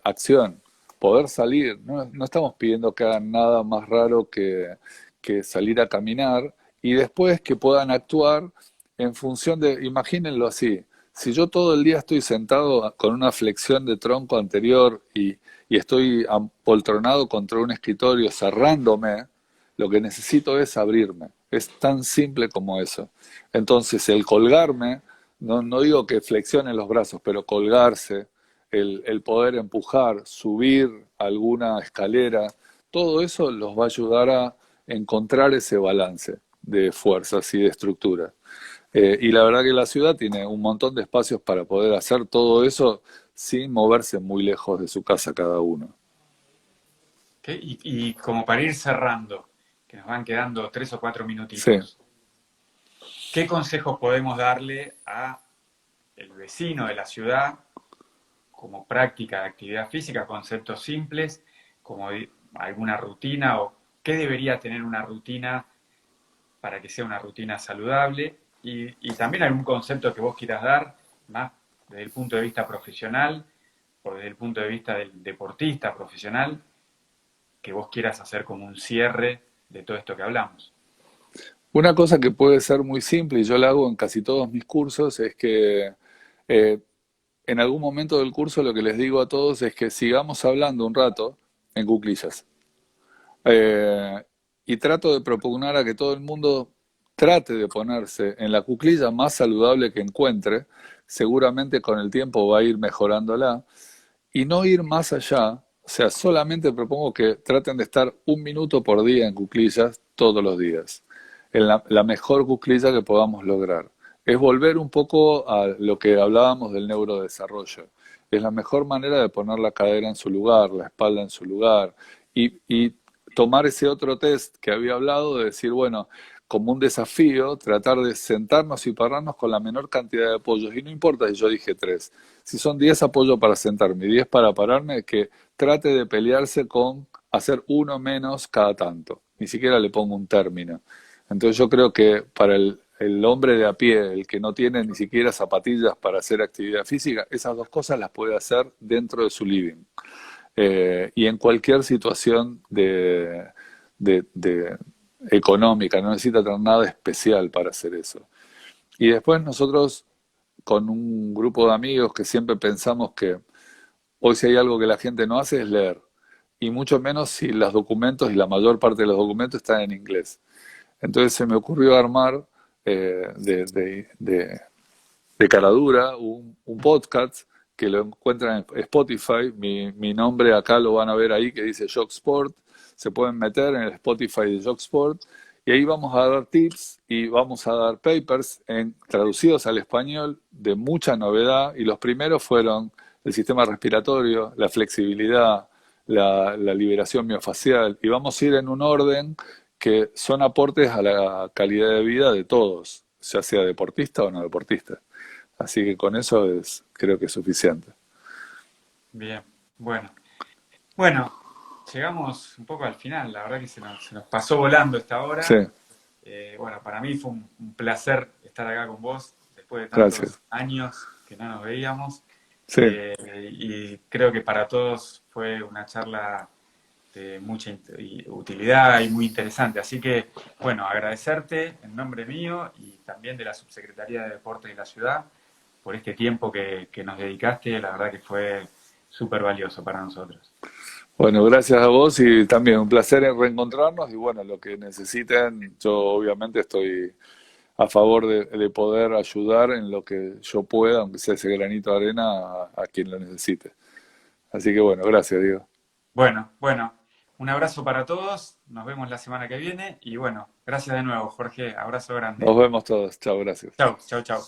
acción, poder salir. No estamos pidiendo que hagan nada más raro que salir a caminar y después que puedan actuar en función de, imagínenlo así, si yo todo el día estoy sentado con una flexión de tronco anterior y estoy apoltronado contra un escritorio cerrándome, lo que necesito es abrirme. Es tan simple como eso. Entonces, el colgarme, no digo que flexionen los brazos, pero colgarse, el poder empujar, subir alguna escalera, todo eso los va a ayudar a encontrar ese balance de fuerzas y de estructura. Y la verdad que la ciudad tiene un montón de espacios para poder hacer todo eso sin moverse muy lejos de su casa cada uno. ¿Ok? Y como para ir cerrando, que nos van quedando 3 o 4 Sí, minutitos, ¿qué consejos podemos darle a el vecino de la ciudad como práctica de actividad física, conceptos simples, como alguna rutina o qué debería tener una rutina para que sea una rutina saludable y también algún concepto que vos quieras dar, más desde el punto de vista profesional o desde el punto de vista del deportista profesional, que vos quieras hacer como un cierre de todo esto que hablamos. Una cosa que puede ser muy simple, y yo la hago en casi todos mis cursos, es que eh, en algún momento del curso lo que les digo a todos es que sigamos hablando un rato en cuclillas. Eh, y trato de propugnar a que todo el mundo trate de ponerse en la cuclilla más saludable que encuentre. Seguramente con el tiempo va a ir mejorándola. Y no ir más allá. O sea, solamente propongo que traten de estar 1 minuto por día en cuclillas todos los días. En la mejor cuclilla que podamos lograr. Es volver un poco a lo que hablábamos del neurodesarrollo. Es la mejor manera de poner la cadera en su lugar, la espalda en su lugar. Y tomar ese otro test que había hablado de decir, bueno, como un desafío, tratar de sentarnos y pararnos con la menor cantidad de apoyos. Y no importa si yo dije 3. Si son 10 apoyos para sentarme y 10 para pararme, que trate de pelearse con hacer uno menos cada tanto. Ni siquiera le pongo un término. Entonces yo creo que para el hombre de a pie, el que no tiene ni siquiera zapatillas para hacer actividad física, esas dos cosas las puede hacer dentro de su living. Y en cualquier situación de económica, no necesita tener nada especial para hacer eso. Y después nosotros, con un grupo de amigos que siempre pensamos que hoy si hay algo que la gente no hace es leer, y mucho menos si los documentos y la mayor parte de los documentos están en inglés. Entonces se me ocurrió armar de caradura un podcast que lo encuentran en Spotify. Mi nombre acá lo van a ver ahí que dice Jocksport. Se pueden meter en el Spotify de Jocksport y ahí vamos a dar tips y vamos a dar papers traducidos al español de mucha novedad. Y los primeros fueron el sistema respiratorio, la flexibilidad, la liberación miofacial. Y vamos a ir en un orden que son aportes a la calidad de vida de todos, ya sea deportista o no deportista. Así que con eso creo que es suficiente. Bien, bueno. Bueno, llegamos un poco al final, la verdad que se nos pasó volando esta Sí, hora. Bueno, para mí fue un placer estar acá con vos después de tantos gracias. años que no nos veíamos. Sí, Y creo que para todos fue una charla de mucha utilidad y muy interesante. Así que, bueno, agradecerte en nombre mío y también de la Subsecretaría de Deportes de la ciudad por este tiempo que nos dedicaste. La verdad que fue súper valioso para nosotros. bueno, gracias a vos y también un placer en reencontrarnos y bueno, lo que necesiten, yo obviamente estoy a favor de poder ayudar en lo que yo pueda, aunque sea ese granito de arena, a quien lo necesite. Así que bueno, gracias, Diego. Bueno, bueno, un abrazo para todos, nos vemos la semana que viene y bueno, gracias de nuevo, Jorge, abrazo grande. Nos vemos todos. Chao, gracias. Chau, chau, chau.